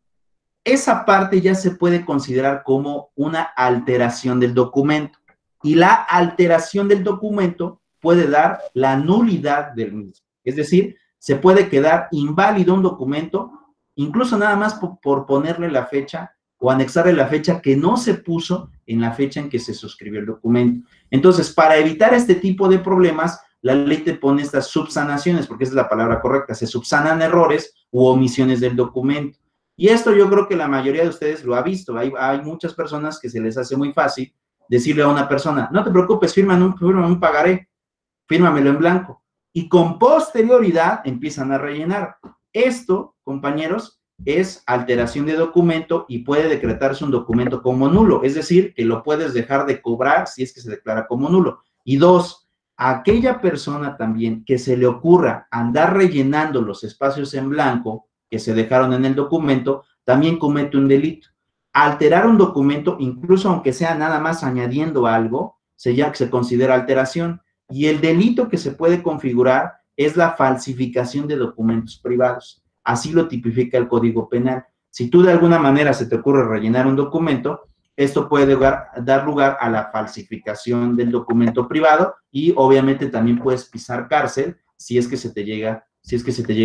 [SPEAKER 1] esa parte ya se puede considerar como una alteración del documento. Y la alteración del documento puede dar la nulidad del mismo. Es decir, se puede quedar inválido un documento, incluso nada más por ponerle la fecha o anexarle la fecha que no se puso en la fecha en que se suscribió el documento. Entonces, para evitar este tipo de problemas, la ley te pone estas subsanaciones, porque esa es la palabra correcta, se subsanan errores u omisiones del documento. Y esto yo creo que la mayoría de ustedes lo ha visto. Hay muchas personas que se les hace muy fácil decirle a una persona, no te preocupes, fírmame un pagaré, fírmamelo en blanco. Y con posterioridad empiezan a rellenar. Esto, compañeros, es alteración de documento y puede decretarse un documento como nulo. Es decir, que lo puedes dejar de cobrar si es que se declara como nulo. Y dos, a aquella persona también que se le ocurra andar rellenando los espacios en blanco que se dejaron en el documento, también comete un delito. Alterar un documento, incluso aunque sea nada más añadiendo algo, se considera alteración. Y el delito que se puede configurar es la falsificación de documentos privados. Así lo tipifica el Código Penal. Si tú de alguna manera se te ocurre rellenar un documento, esto puede dar lugar a la falsificación del documento privado y obviamente también puedes pisar cárcel si es que se te llega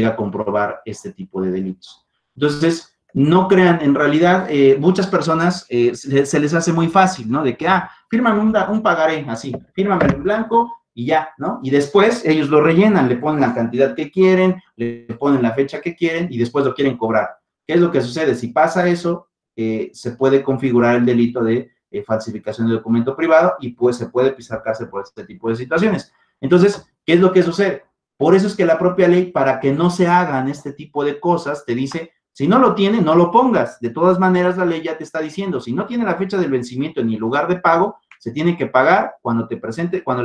[SPEAKER 1] a comprobar este tipo de delitos. Entonces, No crean, en realidad, muchas personas se les hace muy fácil, ¿no? De que, fírmame un pagaré, así, fírmame en blanco y ya, ¿no? Y después ellos lo rellenan, le ponen la cantidad que quieren, le ponen la fecha que quieren y después lo quieren cobrar. ¿Qué es lo que sucede? Si pasa eso, se puede configurar el delito de falsificación de documento privado y pues se puede pisar cárcel por este tipo de situaciones. Entonces, ¿qué es lo que sucede? Por eso es que la propia ley, para que no se hagan este tipo de cosas, te dice, si no lo tiene, no lo pongas. De todas maneras, la ley ya te está diciendo, si no tiene la fecha del vencimiento ni el lugar de pago, se tiene que pagar cuando le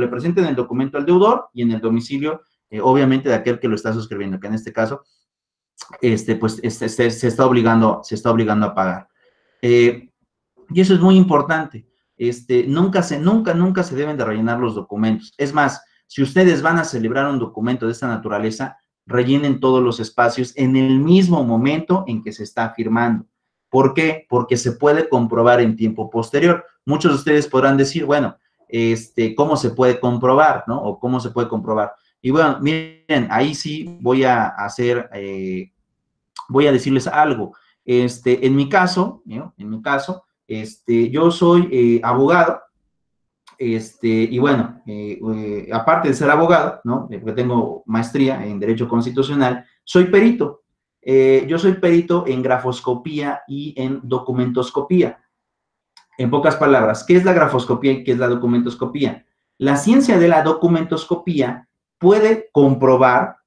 [SPEAKER 1] presenten el documento al deudor y en el domicilio, obviamente, de aquel que lo está suscribiendo, que en este caso, se está obligando a pagar. Y eso es muy importante. Nunca se deben de rellenar los documentos. Es más, si ustedes van a celebrar un documento de esta naturaleza, rellenen todos los espacios en el mismo momento en que se está firmando. ¿Por qué? Porque se puede comprobar en tiempo posterior. Muchos de ustedes podrán decir, bueno, ¿cómo se puede comprobar, no? O ¿cómo se puede comprobar? Y bueno, miren, ahí sí voy a decirles algo. En mi caso, ¿no? Yo soy abogado, y bueno, aparte de ser abogado, ¿no? Porque tengo maestría en Derecho Constitucional, soy perito. Yo soy perito en grafoscopía y en documentoscopía. En pocas palabras, ¿qué es la grafoscopía y qué es la documentoscopía? La ciencia de la documentoscopía puede comprobar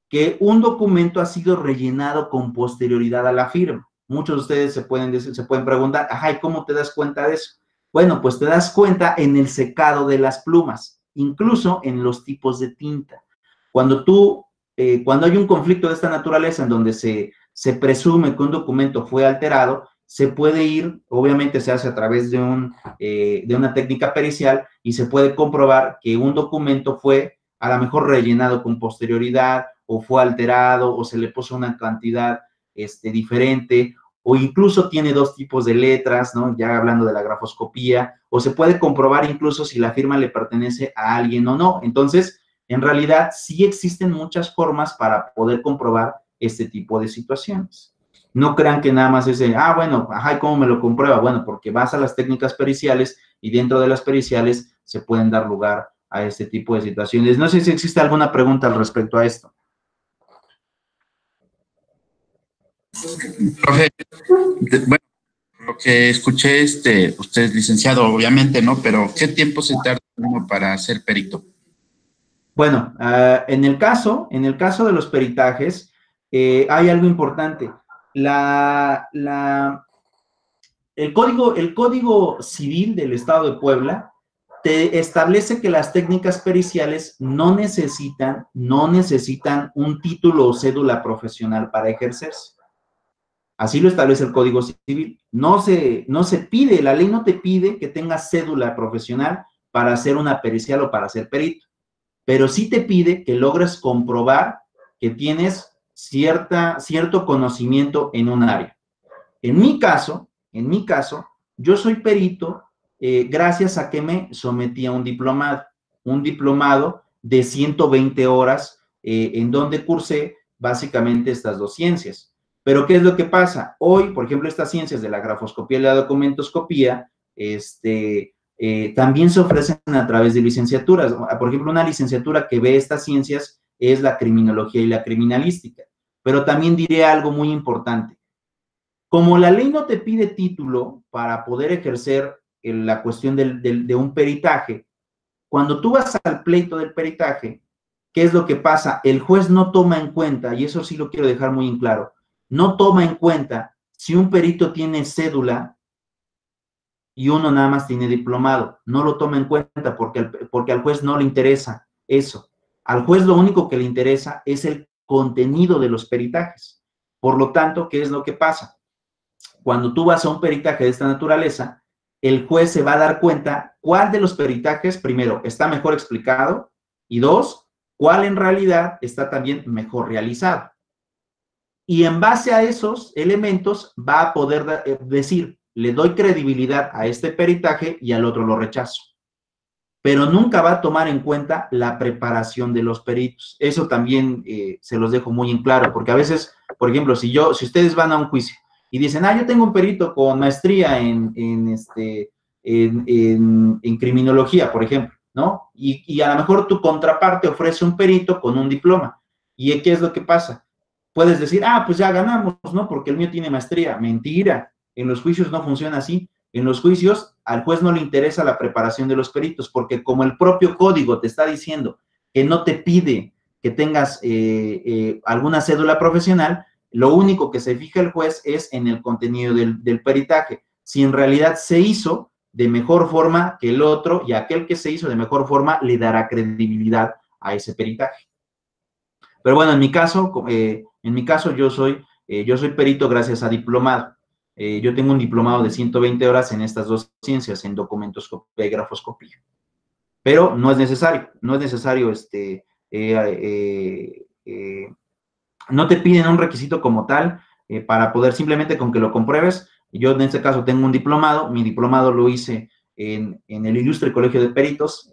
[SPEAKER 1] que un documento ha sido rellenado con posterioridad a la firma. Muchos de ustedes se pueden preguntar, ¿y cómo te das cuenta de eso? Bueno, pues te das cuenta en el secado de las plumas, incluso en los tipos de tinta. Cuando hay un conflicto de esta naturaleza en donde se presume que un documento fue alterado, se puede ir, obviamente se hace a través de una técnica pericial y se puede comprobar que un documento fue a lo mejor rellenado con posterioridad o fue alterado o se le puso una cantidad diferente o incluso tiene dos tipos de letras, ¿no? Ya hablando de la grafoscopía, o se puede comprobar incluso si la firma le pertenece a alguien o no. Entonces, en realidad, sí existen muchas formas para poder comprobar este tipo de situaciones. No crean que nada más es bueno, ¿cómo me lo comprueba? Bueno, porque vas a las técnicas periciales y dentro de las periciales se pueden dar lugar a este tipo de situaciones. No sé si existe alguna pregunta al respecto a esto.
[SPEAKER 3] Profe, bueno, lo que escuché, usted es licenciado, obviamente, ¿no? Pero ¿qué tiempo se tarda uno para ser perito?
[SPEAKER 1] Bueno, en el caso de los peritajes, hay algo importante. El Código Civil del Estado de Puebla te establece que las técnicas periciales no necesitan un título o cédula profesional para ejercerse. Así lo establece el Código Civil. No se pide, la ley no te pide que tengas cédula profesional para hacer una pericial o para ser perito, pero sí te pide que logres comprobar que tienes cierto conocimiento en un área. En mi caso, yo soy perito gracias a que me sometí a un diplomado de 120 horas en donde cursé básicamente estas dos ciencias. Pero, ¿qué es lo que pasa? Hoy, por ejemplo, estas ciencias de la grafoscopía y la documentoscopía, también se ofrecen a través de licenciaturas. Por ejemplo, una licenciatura que ve estas ciencias es la criminología y la criminalística. Pero también diré algo muy importante. Como la ley no te pide título para poder ejercer la cuestión de un peritaje, cuando tú vas al pleito del peritaje, ¿qué es lo que pasa? El juez no toma en cuenta, y eso sí lo quiero dejar muy en claro, no toma en cuenta si un perito tiene cédula y uno nada más tiene diplomado. No lo toma en cuenta porque al juez no le interesa eso. Al juez lo único que le interesa es el contenido de los peritajes. Por lo tanto, ¿qué es lo que pasa? Cuando tú vas a un peritaje de esta naturaleza, el juez se va a dar cuenta cuál de los peritajes, primero, está mejor explicado y dos, cuál en realidad está también mejor realizado. Y en base a esos elementos va a poder decir, le doy credibilidad a este peritaje y al otro lo rechazo. Pero nunca va a tomar en cuenta la preparación de los peritos. Eso también se los dejo muy en claro, porque a veces, por ejemplo, si ustedes van a un juicio y dicen, yo tengo un perito con maestría en criminología, por ejemplo, ¿no? Y a lo mejor tu contraparte ofrece un perito con un diploma. ¿Y qué es lo que pasa? Puedes decir, pues ya ganamos, ¿no? Porque el mío tiene maestría. Mentira. En los juicios no funciona así. En los juicios, al juez no le interesa la preparación de los peritos, porque como el propio código te está diciendo que no te pide que tengas alguna cédula profesional, lo único que se fija el juez es en el contenido del peritaje. Si en realidad se hizo de mejor forma que el otro, y aquel que se hizo de mejor forma le dará credibilidad a ese peritaje. Pero bueno, en mi caso yo soy perito gracias a diplomado. Yo tengo un diplomado de 120 horas en estas dos ciencias, en documentoscopía y grafoscopía. Pero no es necesario, no te piden un requisito como tal para poder, simplemente con que lo compruebes. Yo en este caso tengo un diplomado, mi diplomado lo hice en el Ilustre Colegio de Peritos,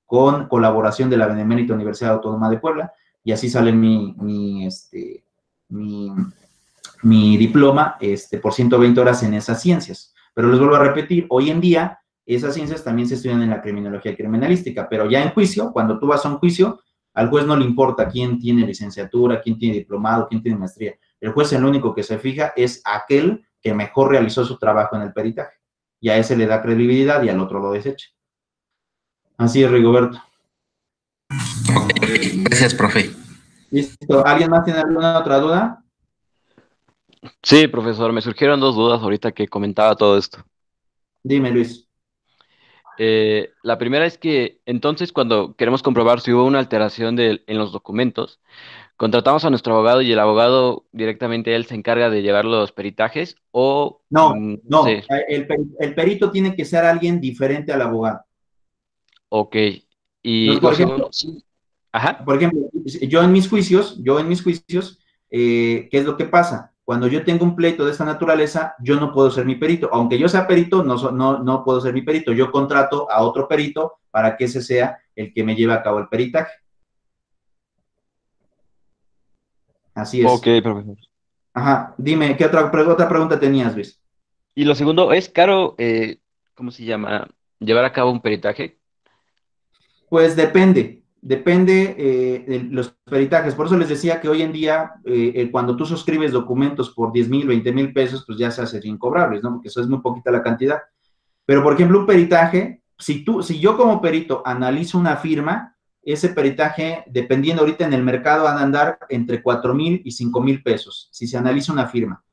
[SPEAKER 1] con colaboración de la Benemérita Universidad Autónoma de Puebla, y así sale mi diploma por 120 horas en esas ciencias. Pero les vuelvo a repetir, hoy en día esas ciencias también se estudian en la criminología criminalística, pero ya en juicio, cuando tú vas a un juicio, al juez no le importa quién tiene licenciatura, quién tiene diplomado, quién tiene maestría. El juez el único que se fija es aquel que mejor realizó su trabajo en el peritaje. Y a ese le da credibilidad y al otro lo desecha. Así es, Rigoberto.
[SPEAKER 3] Gracias, profe.
[SPEAKER 1] ¿Listo? ¿Alguien más tiene alguna otra duda?
[SPEAKER 2] Sí, profesor, me surgieron dos dudas ahorita que comentaba todo esto.
[SPEAKER 1] Dime, Luis.
[SPEAKER 2] La primera es que entonces cuando queremos comprobar si hubo una alteración en los documentos, contratamos a nuestro abogado y el abogado directamente él se encarga de llevar los peritajes o
[SPEAKER 1] No,
[SPEAKER 2] sé.
[SPEAKER 1] el perito tiene que ser alguien diferente al abogado.
[SPEAKER 2] Ok. Y
[SPEAKER 1] Entonces,
[SPEAKER 2] lo segundo, sí. Ajá.
[SPEAKER 1] por ejemplo, yo en mis juicios, ¿qué es lo que pasa? Cuando yo tengo un pleito de esta naturaleza, yo no puedo ser mi perito. Aunque yo sea perito, no puedo ser mi perito. Yo contrato a otro perito para que ese sea el que me lleve a cabo el peritaje. Así es.
[SPEAKER 2] Ok, profesor.
[SPEAKER 1] Ajá, dime, ¿qué otra pregunta tenías, Luis?
[SPEAKER 2] Y lo segundo, ¿es caro, cómo se llama, llevar a cabo un peritaje?
[SPEAKER 1] Pues depende de los peritajes. Por eso les decía que hoy en día, cuando tú suscribes documentos por 10,000, 20,000 pesos, pues ya se hacen incobrables, ¿no? Porque eso es muy poquita la cantidad. Pero, por ejemplo, un peritaje, si yo como perito analizo una firma, ese peritaje, dependiendo ahorita en el mercado, van a andar entre 4,000 y 5,000 pesos, si se analiza una firma.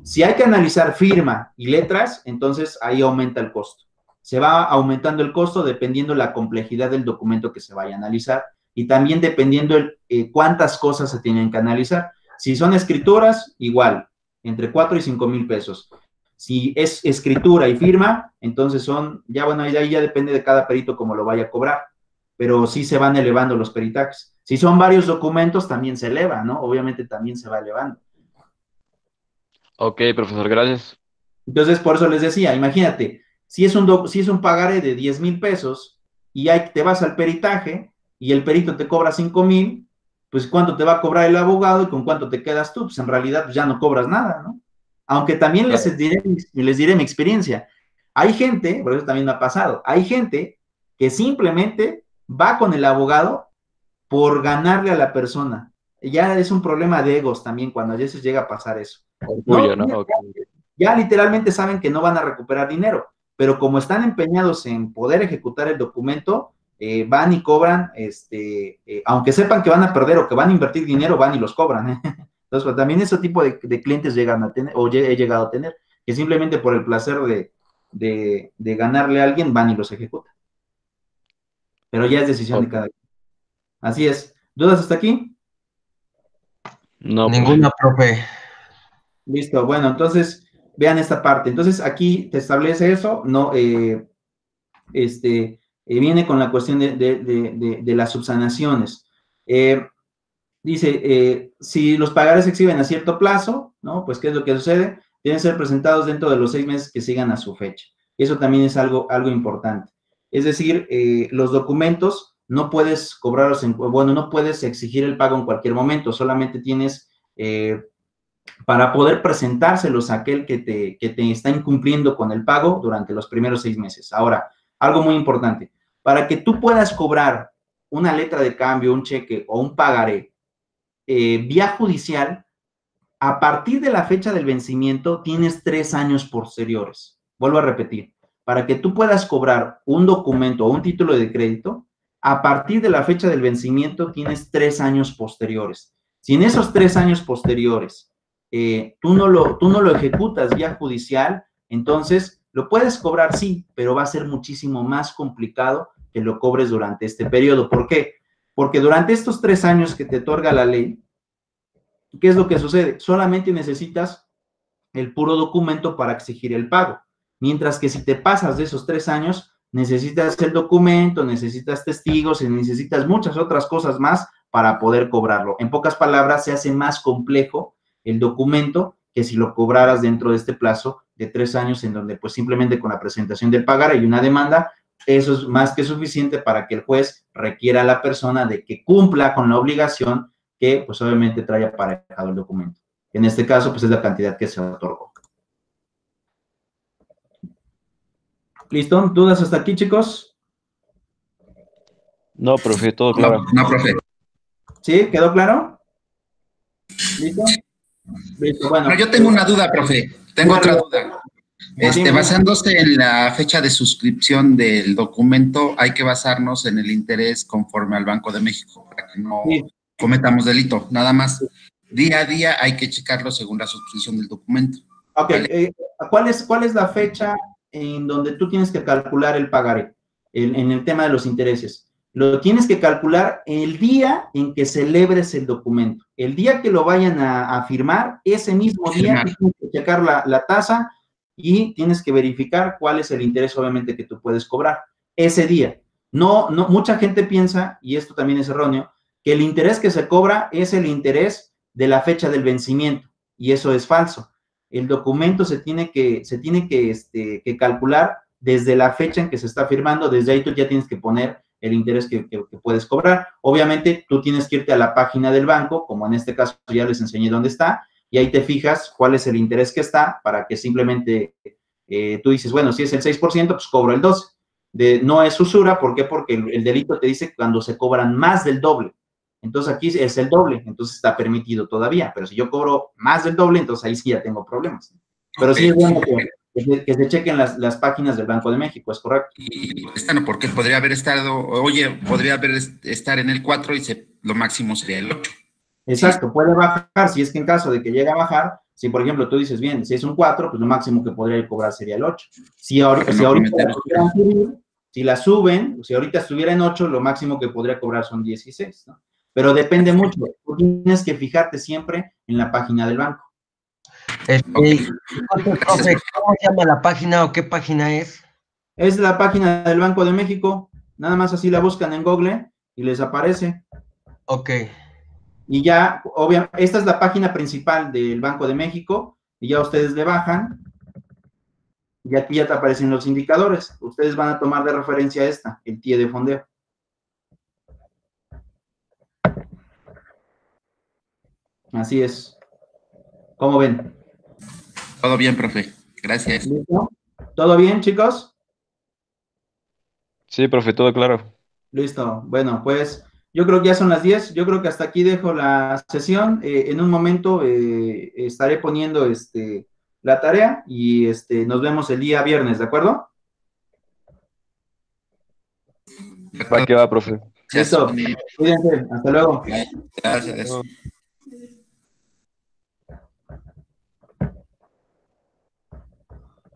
[SPEAKER 1] Si hay que analizar firma y letras, entonces ahí aumenta el costo. Se va aumentando el costo dependiendo la complejidad del documento que se vaya a analizar y también dependiendo cuántas cosas se tienen que analizar. Si son escrituras, igual, entre 4 y 5,000 pesos. Si es escritura y firma, entonces ahí ya depende de cada perito cómo lo vaya a cobrar, pero sí se van elevando los peritajes. Si son varios documentos, también se eleva, ¿no? Obviamente también se va elevando.
[SPEAKER 2] Ok, profesor, gracias.
[SPEAKER 1] Entonces, por eso les decía, imagínate, si es un pagaré de 10,000 pesos y te vas al peritaje y el perito te cobra 5,000, pues ¿cuánto te va a cobrar el abogado y con cuánto te quedas tú? Pues en realidad pues, ya no cobras nada, ¿no? Aunque también les diré mi experiencia. Hay gente, por eso también me ha pasado, hay gente que simplemente va con el abogado por ganarle a la persona. Ya es un problema de egos también cuando a veces llega a pasar eso.
[SPEAKER 2] Orgullo, ¿no? Okay.
[SPEAKER 1] Ya literalmente saben que no van a recuperar dinero, pero como están empeñados en poder ejecutar el documento, van y cobran, aunque sepan que van a perder o que van a invertir dinero, van y los cobran. Entonces, pues, también ese tipo de clientes llegan a tener, o he llegado a tener, que simplemente por el placer de ganarle a alguien, van y los ejecutan. Pero ya es decisión de cada quien. Así es. ¿Dudas hasta aquí?
[SPEAKER 2] No,
[SPEAKER 4] Ninguna, profe.
[SPEAKER 1] Listo, bueno, entonces vean esta parte. Entonces aquí te establece eso, no, viene con la cuestión de las subsanaciones. Dice, si los pagares se exhiben a cierto plazo, ¿no? Pues, ¿qué es lo que sucede? Deben ser presentados dentro de los 6 meses que sigan a su fecha. Eso también es algo importante. Es decir, los documentos no puedes cobrarlos, no puedes exigir el pago en cualquier momento, solamente tienes para poder presentárselos a aquel que te está incumpliendo con el pago durante los primeros 6 meses. Ahora, algo muy importante, para que tú puedas cobrar una letra de cambio, un cheque o un pagaré vía judicial, a partir de la fecha del vencimiento tienes 3 años posteriores. Vuelvo a repetir, para que tú puedas cobrar un documento o un título de crédito, a partir de la fecha del vencimiento tienes 3 años posteriores. Si en esos 3 años posteriores tú no lo ejecutas vía judicial, entonces lo puedes cobrar, sí, pero va a ser muchísimo más complicado que lo cobres durante este periodo. ¿Por qué? Porque durante estos 3 años que te otorga la ley, ¿qué es lo que sucede? Solamente necesitas el puro documento para exigir el pago. Mientras que si te pasas de esos 3 años, necesitas el documento, necesitas testigos y necesitas muchas otras cosas más para poder cobrarlo. En pocas palabras, se hace más complejo el documento que si lo cobraras dentro de este plazo de 3 años, en donde pues simplemente con la presentación del pagar y una demanda, eso es más que suficiente para que el juez requiera a la persona de que cumpla con la obligación que pues obviamente trae aparejado el documento. En este caso, pues es la cantidad que se otorgó. ¿Listo? ¿Dudas hasta aquí, chicos?
[SPEAKER 2] No, profe, todo claro.
[SPEAKER 3] No, profe.
[SPEAKER 1] ¿Sí? ¿Quedó claro? ¿Listo? Listo, bueno.
[SPEAKER 3] No, yo tengo una duda, profe. Tengo otra duda. Basándose en la fecha de suscripción del documento, hay que basarnos en el interés conforme al Banco de México, para que no cometamos delito. Nada más, día a día hay que checarlo según la suscripción del documento.
[SPEAKER 1] Ok, ¿vale? ¿Cuál es la fecha en donde tú tienes que calcular el pagaré en el tema de los intereses? Lo tienes que calcular el día en que celebres el documento. El día que lo vayan a firmar, ese mismo día tienes que checar la tasa y tienes que verificar cuál es el interés, obviamente, que tú puedes cobrar ese día. No, mucha gente piensa, y esto también es erróneo, que el interés que se cobra es el interés de la fecha del vencimiento, y eso es falso. El documento se tiene que calcular desde la fecha en que se está firmando, desde ahí tú ya tienes que poner el interés que puedes cobrar. Obviamente, tú tienes que irte a la página del banco, como en este caso ya les enseñé dónde está, y ahí te fijas cuál es el interés que está, para que simplemente tú dices, bueno, si es el 6%, pues cobro el 12%. No es usura, ¿por qué? Porque el delito te dice cuando se cobran más del doble. Entonces aquí es el doble, entonces está permitido todavía, pero si yo cobro más del doble, entonces ahí sí ya tengo problemas. Pero sí es bueno que se chequen las páginas del Banco de México, ¿es correcto?
[SPEAKER 3] Y porque podría haber estado, podría estar en el 4 y lo máximo sería el 8.
[SPEAKER 1] Exacto, sí. Puede bajar, si es que en caso de que llegue a bajar, si por ejemplo tú dices, bien, si es un 4, pues lo máximo que podría cobrar sería el 8. Si ahorita si la suben, si ahorita estuviera en 8, lo máximo que podría cobrar son 16, ¿no? Pero depende mucho, tú tienes que fijarte siempre en la página del banco.
[SPEAKER 4] Profe, ¿cómo se llama la página o qué página es?
[SPEAKER 1] Es la página del Banco de México, nada más así la buscan en Google y les aparece.
[SPEAKER 4] Ok.
[SPEAKER 1] Y ya, obviamente, esta es la página principal del Banco de México, y ya ustedes le bajan, y aquí ya te aparecen los indicadores. Ustedes van a tomar de referencia esta, el TIE de fondeo. Así es. ¿Cómo ven?
[SPEAKER 3] Todo bien, profe. Gracias.
[SPEAKER 1] ¿Listo? ¿Todo bien, chicos?
[SPEAKER 2] Sí, profe, todo claro.
[SPEAKER 1] Listo. Bueno, pues yo creo que ya son las 10. Yo creo que hasta aquí dejo la sesión. En un momento estaré poniendo la tarea y nos vemos el día viernes, ¿de acuerdo?
[SPEAKER 2] Va que va, profe.
[SPEAKER 1] Listo. Cuídense. Hasta luego.
[SPEAKER 3] Gracias.